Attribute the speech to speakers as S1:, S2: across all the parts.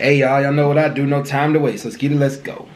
S1: Hey y'all know what I do. No time to waste. Let's get it. Let's go.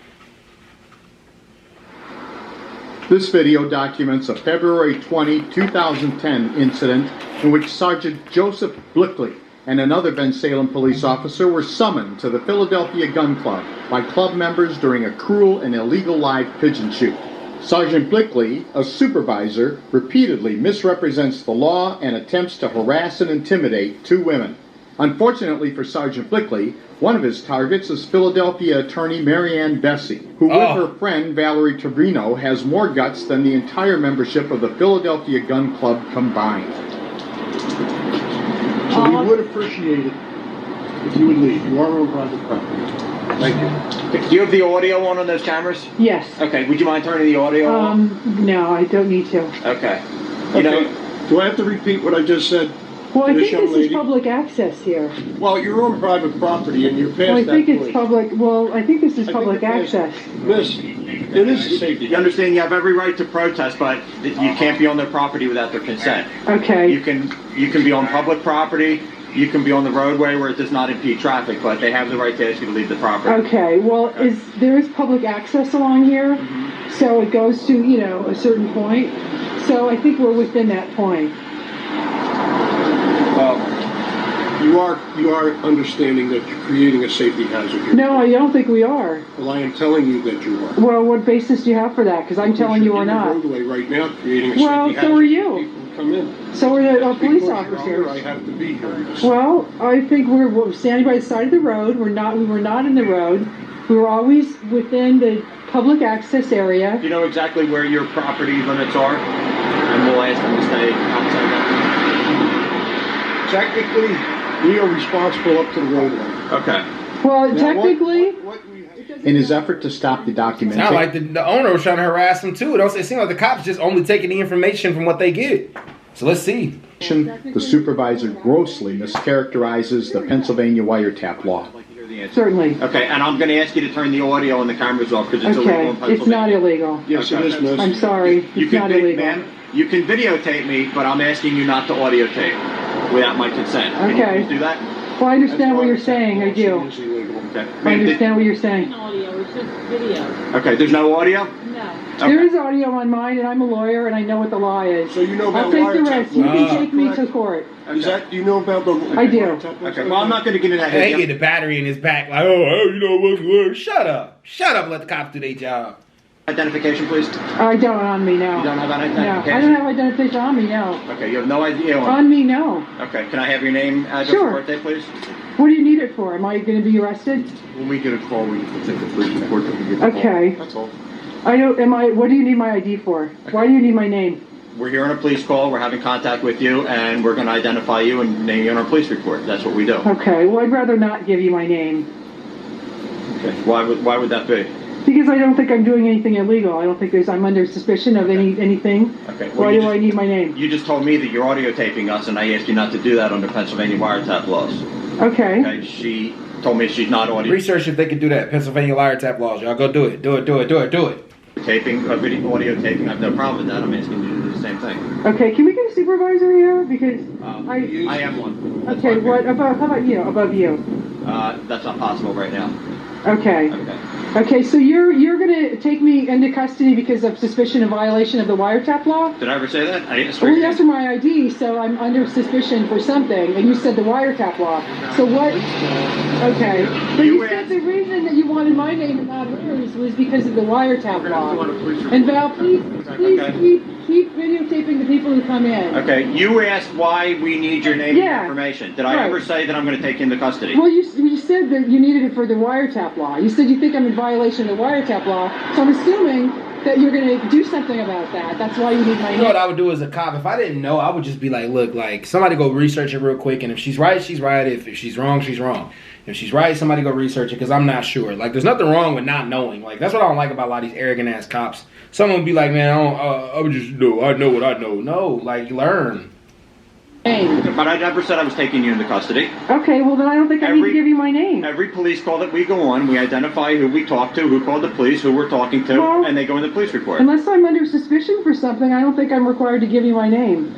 S2: This video documents a February 20, 2010 incident in which Sergeant Joseph Blickley and another Bensalem police officer were summoned to the Philadelphia Gun Club by club members during a cruel and illegal live pigeon shoot. Sergeant Blickley, a supervisor, repeatedly misrepresents the law and attempts to harass and intimidate two women. Unfortunately for Sergeant Blickley, one of his targets is Philadelphia attorney Marianne Bessie, who with her friend Valerie Trevino has more guts than the entire membership of the Philadelphia Gun Club combined.
S3: So we would appreciate it if you would leave. You are on private property. Thank you.
S4: Do you have the audio on those cameras?
S5: Yes.
S4: Okay, would you mind turning the audio on?
S5: No, I don't need to.
S4: Okay.
S3: Okay. Do I have to repeat what I just said?
S5: Well, I think this is public access here.
S3: Well, you're on private property and you're past that
S5: Well, I think it's
S3: point.
S5: public, well, I think this is public access.
S3: Miss, it is a safety.
S4: You understand you have every right to protest, but you can't be on their property without their consent.
S5: Okay.
S4: You can be on public property, you can be on the roadway where it does not impede traffic, but they have the right to ask you to leave the property.
S5: Okay, well, there is public access along here, so it goes to, you know, a certain point. So I think we're within that point.
S3: Well, you are understanding that you're creating a safety hazard here.
S5: No, I don't think we are.
S3: Well, I am telling you that you are.
S5: Well, what basis do you have for that? Because I'm telling you we're not.
S3: You're in the roadway right now, creating a safety hazard.
S5: Well, so are you.
S3: For people to come in.
S5: So are the police
S3: Because
S5: officers.
S3: you're here, I have to be here.
S5: Well, I think we're standing by the side of the road. We were not in the road. We were always within the public access area.
S4: Do you know exactly where your property limits are? And we'll ask them to stay outside that.
S3: Technically, we are responsible up to the roadway.
S4: Okay.
S5: Well,
S3: Now,
S5: technically,
S2: In his effort to stop the documentation,
S1: Sound like the owner was trying to harass him too. It seems like the cops just only taking the information from what they get. So let's see.
S2: the supervisor grossly mischaracterizes the Pennsylvania wiretap law.
S5: certainly.
S4: Okay, and I'm going to ask you to turn the audio and the cameras off because it's illegal in
S5: Okay,
S4: Pennsylvania.
S5: it's not illegal.
S3: Yes, it is, miss.
S5: I'm sorry, it's not illegal.
S4: Ma'am, you can videotape me, but I'm asking you not to audio tape without my consent. Can you
S5: Okay.
S4: please do that?
S5: Well, I understand what you're saying, I do.
S3: It is illegal.
S4: Okay.
S5: I understand what you're saying.
S6: Audio, it's just video.
S4: Okay, there's no audio?
S6: No.
S4: Okay.
S5: There is audio on mine, and I'm a lawyer, and I know what the law is.
S3: So you know
S5: I'll
S3: about
S5: take the
S3: wiretap
S5: rest. You
S3: law.
S5: can take me to court.
S3: Is that, do you know about the...
S5: I do.
S4: Okay, well, I'm not going to get into that.
S1: Hey, he get the battery in his back. Like, you know what's Shut up. Shut up and let the cops do their job.
S4: Identification, please.
S5: I don't on me, no.
S4: You don't have
S5: No,
S4: identification?
S5: I don't have identification on me, no.
S4: Okay, you have no idea.
S5: On me, no.
S4: Okay, can I have your name, address,
S5: Sure.
S4: and birthday, please?
S5: What do you need it for? Am I going to be arrested?
S3: When we get a call, we can take the police report that we get a call.
S5: Okay.
S3: That's all.
S5: What do you need my ID for? Why do you need my name?
S4: We're here on a police call. We're having contact with you, and we're going to identify you and name you on our police report. That's what we do.
S5: Okay, well, I'd rather not give you my name.
S4: Okay. Why would that be?
S5: Because I don't think I'm doing anything illegal. I don't think I'm under suspicion of anything.
S4: Okay. Well,
S5: Why
S4: you
S5: do I need my name?
S4: You just told me that you're audio taping us, and I asked you not to do that under Pennsylvania wiretap laws.
S5: Okay.
S4: Okay. She told me she's not audio
S1: Research if they can do that. Pennsylvania wiretap laws. Y'all go do it. Do it.
S4: taping, video audio taping. I have no problem with that. I'm asking you to do the same thing.
S5: Okay, can we get a supervisor here? Because
S4: I am one. That's
S5: Okay,
S4: fine.
S5: what about, how about you, above you?
S4: That's not possible right now.
S5: Okay.
S4: Okay.
S5: Okay, so you're gonna take me into custody because of suspicion of violation of the wiretap law?
S4: Did I ever say that? I didn't
S5: Well,
S4: swear.
S5: you asked for my ID, so I'm under suspicion for something, and you said the wiretap law. So what? Okay. But you said the reason that you wanted my name and not hers was because of the wiretap law. And Val, please keep videotaping the people who come in.
S4: Okay, you asked why we need your name
S5: Yeah.
S4: and information. Did I
S5: Right.
S4: ever say that I'm going to take you into custody?
S5: Well, you said that you needed it for the wiretap law. You said you think I'm in violation of the wiretap law, so I'm assuming that you're going to do something about that. That's why you need my
S1: You
S5: name.
S1: know what I would do as a cop? If I didn't know, I would just be like, look, like, somebody go research it real quick, and if she's right, she's right. If she's wrong, she's wrong. If she's right, somebody go research it, because I'm not sure. Like, there's nothing wrong with not knowing. Like, that's what I don't like about a lot of these arrogant-ass cops. Someone would be like, man, I would just, no, I know what I know. No, like, learn.
S5: Name.
S4: But I never said I was taking you into custody.
S5: Okay, well then I don't think I need to give you my name.
S4: Every police call that we go on, we identify who we talk to, who called the police, who we're talking to,
S5: Well,
S4: and they go in the police report.
S5: Unless I'm under suspicion for something, I don't think I'm required to give you my name.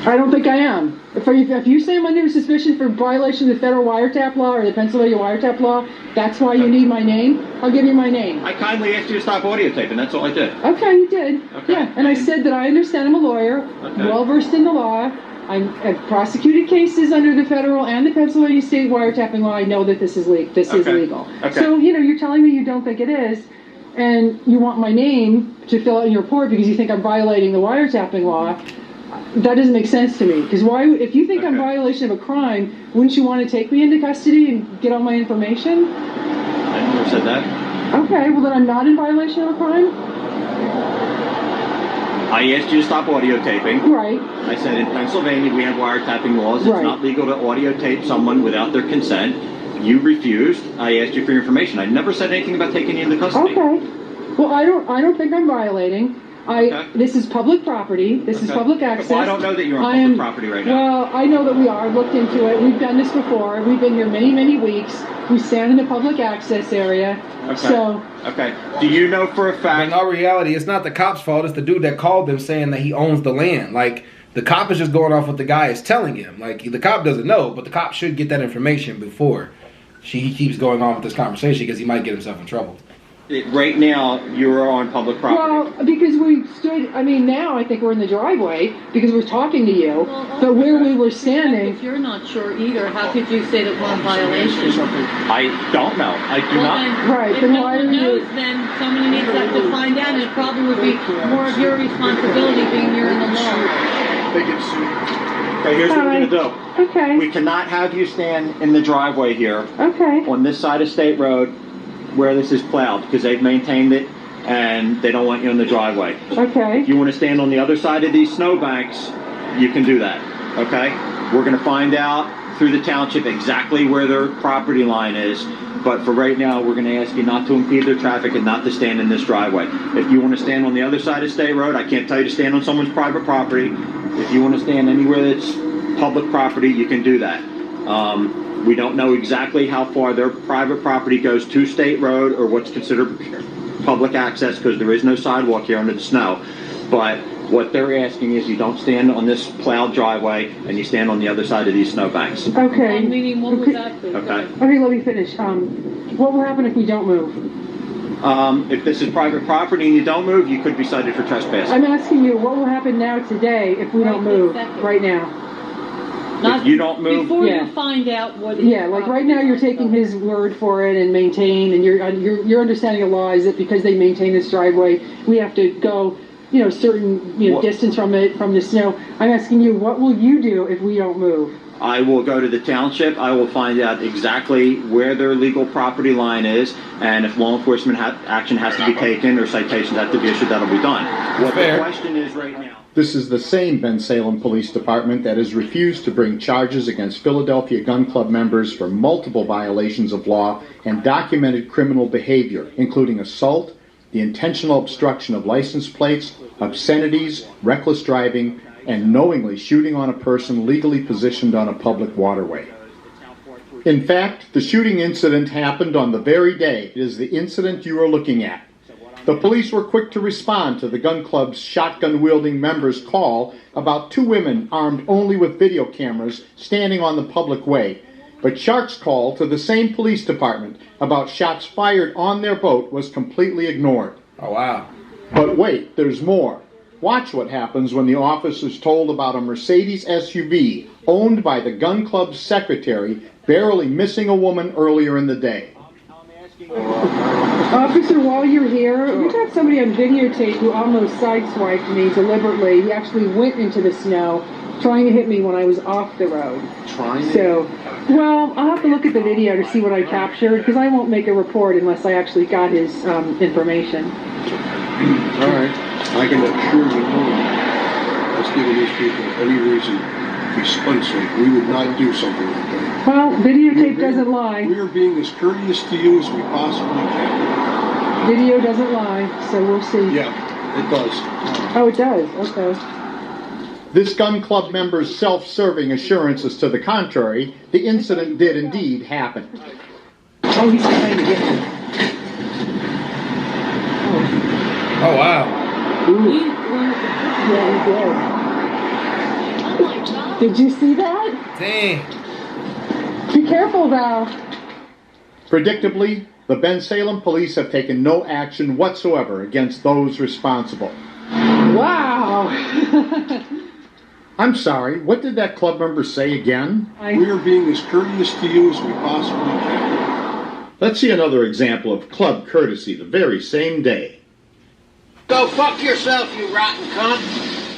S5: I don't think I am. If you say I'm under suspicion for violation of the federal wiretap law or the Pennsylvania wiretap law, that's why you need my name, I'll give you my name.
S4: I kindly asked you to stop audio taping. That's all I did.
S5: Okay, you did.
S4: Okay.
S5: Yeah, and I said that I understand I'm a lawyer,
S4: Okay.
S5: well versed in the law. I've prosecuted cases under the federal and the Pennsylvania state wiretapping law. I know that this is legal. This is
S4: Okay.
S5: legal.
S4: Okay.
S5: So, you're telling me you don't think it is, and you want my name to fill out in your report because you think I'm violating the wiretapping law. That doesn't make sense to me. Because if you think I'm
S4: Okay.
S5: violation of a crime, wouldn't you want to take me into custody and get all my information?
S4: I never said that.
S5: Okay, well then I'm not in violation of a crime?
S4: I asked you to stop audio taping.
S5: Right.
S4: I said in Pennsylvania we have wiretapping laws. It's
S5: Right.
S4: not legal to audio tape someone without their consent. You refused. I asked you for your information. I never said anything about taking you into custody.
S5: Okay. Well, I don't think I'm violating.
S4: Okay.
S5: This is public property. This is
S4: Okay.
S5: public access.
S4: Well, I don't know that you're on
S5: I
S4: public
S5: am-
S4: property right now.
S5: Well, I know that we are. I've looked into it. We've done this before. We've been here many, many weeks. We stand in the public access area.
S4: Okay.
S5: So,
S4: Okay. Do you know for a
S1: But
S4: fact?
S1: in all reality, it's not the cop's fault. It's the dude that called them saying that he owns the land. Like, the cop is just going off what the guy is telling him. Like, the cop doesn't know, but the cop should get that information before he keeps going on with this conversation because he might get himself in trouble.
S4: Right now, you're on public property.
S5: well, because we stood, now I think we're in the driveway because we're talking to you.
S6: Well,
S5: But where we were standing,
S6: If you're not sure either, how could you say that we're in violation?
S4: I don't know. I do
S6: Well,
S4: not.
S6: then,
S5: Right,
S6: if
S5: then
S6: no
S5: why
S6: one
S5: are you-
S6: knows, then somebody needs to find out, and it probably would be more of your responsibility being here in the law.
S3: They get sued.
S4: Okay, here's what we're going to do.
S5: okay,
S4: We cannot have you stand in the driveway here
S5: okay.
S4: on this side of State Road where this is plowed because they've maintained it and they don't want you in the driveway.
S5: Okay.
S4: If you want to stand on the other side of these snowbanks, you can do that. Okay? We're going to find out through the township exactly where their property line is. But for right now, we're going to ask you not to impede their traffic and not to stand in this driveway. If you want to stand on the other side of State Road, I can't tell you to stand on someone's private property. If you want to stand anywhere that's public property, you can do that. We don't know exactly how far their private property goes to State Road or what's considered public access because there is no sidewalk here under the snow. But what they're asking is you don't stand on this plowed driveway and you stand on the other side of these snowbanks.
S5: Okay.
S6: Meaning, what would that be?
S4: Okay.
S5: Okay, let me finish. What will happen if we don't move?
S4: If this is private property and you don't move, you could be cited for trespassing.
S5: I'm asking you, what will happen now today if we don't
S6: Right this
S5: move
S6: second.
S5: right now?
S6: Not
S4: If you don't move-
S6: before
S5: Yeah.
S6: you find out what. is
S5: Yeah, like right now you're taking
S6: property.
S5: his word for it and maintain, and your understanding of law is that because they maintain this driveway, we have to go, certain,
S4: What-
S5: distance from the snow. I'm asking you, what will you do if we don't move?
S4: I will go to the township. I will find out exactly where their legal property line is, and if law enforcement action has to be taken or citations have to be issued, that'll be done. What
S1: Fair.
S4: the question is right now.
S2: This is the same Bensalem Police Department that has refused to bring charges against Philadelphia Gun Club members for multiple violations of law and documented criminal behavior, including assault, the intentional obstruction of license plates, obscenities, reckless driving, and knowingly shooting on a person legally positioned on a public waterway. In fact, the shooting incident happened on the very day it is the incident you are looking at. The police were quick to respond to the gun club's shotgun-wielding members' call about two women armed only with video cameras standing on the public way. But Shark's call to the same police department about shots fired on their boat was completely ignored.
S1: Oh, wow.
S2: But wait, there's more. Watch what happens when the officers told about a Mercedes SUV owned by the gun club's secretary barely missing a woman earlier in the day.
S5: Officer, while you're here, we got somebody on videotape who almost sideswiped me deliberately. He actually went into the snow trying to hit me when I was off the road. So, well, I'll have to look at the video to see what I captured because I won't make a report unless I actually got his information.
S3: All right. I can assure you no one has given these people any reason to be unsafe. We would not do something like that.
S5: Well, videotape doesn't lie.
S3: We are being as courteous to you as we possibly can.
S5: Video doesn't lie, so we'll see.
S3: Yeah, it does.
S5: Oh, it does? Okay.
S2: This gun club member's self-serving assurances to the contrary, the incident did indeed happen.
S5: Oh, he's trying to get me.
S1: Oh, wow.
S5: Ooh. Yeah, he did.
S6: Oh my God.
S5: Did you see that?
S1: Dang.
S5: Be careful, Val.
S2: Predictably, the Bensalem police have taken no action whatsoever against those responsible.
S5: Wow.
S2: I'm sorry, what did that club member say again?
S3: We are being as courteous to you as we possibly can.
S2: Let's see another example of club courtesy the very same day.
S7: Go fuck yourself, you rotten cunt.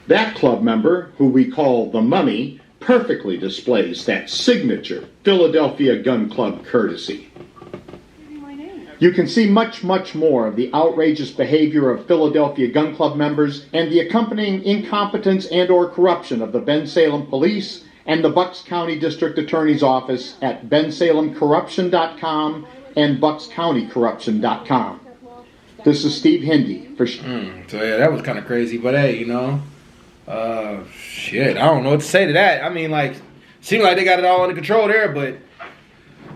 S2: That club member, who we call the Mummy, perfectly displays that signature Philadelphia Gun Club courtesy. You can see much, much more of the outrageous behavior of Philadelphia Gun Club members and the accompanying incompetence and or corruption of the Bensalem Police and the Bucks County District Attorney's Office at bensalemcorruption.com and buckscountycorruption.com. This is Steve Hindy for...
S1: So yeah, that was kind of crazy, but hey, you know, shit, I don't know what to say to that. I mean, like, seemed like they got it all under control there, but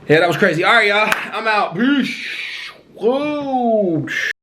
S1: yeah, that was crazy. All right, y'all, I'm out. Whoa.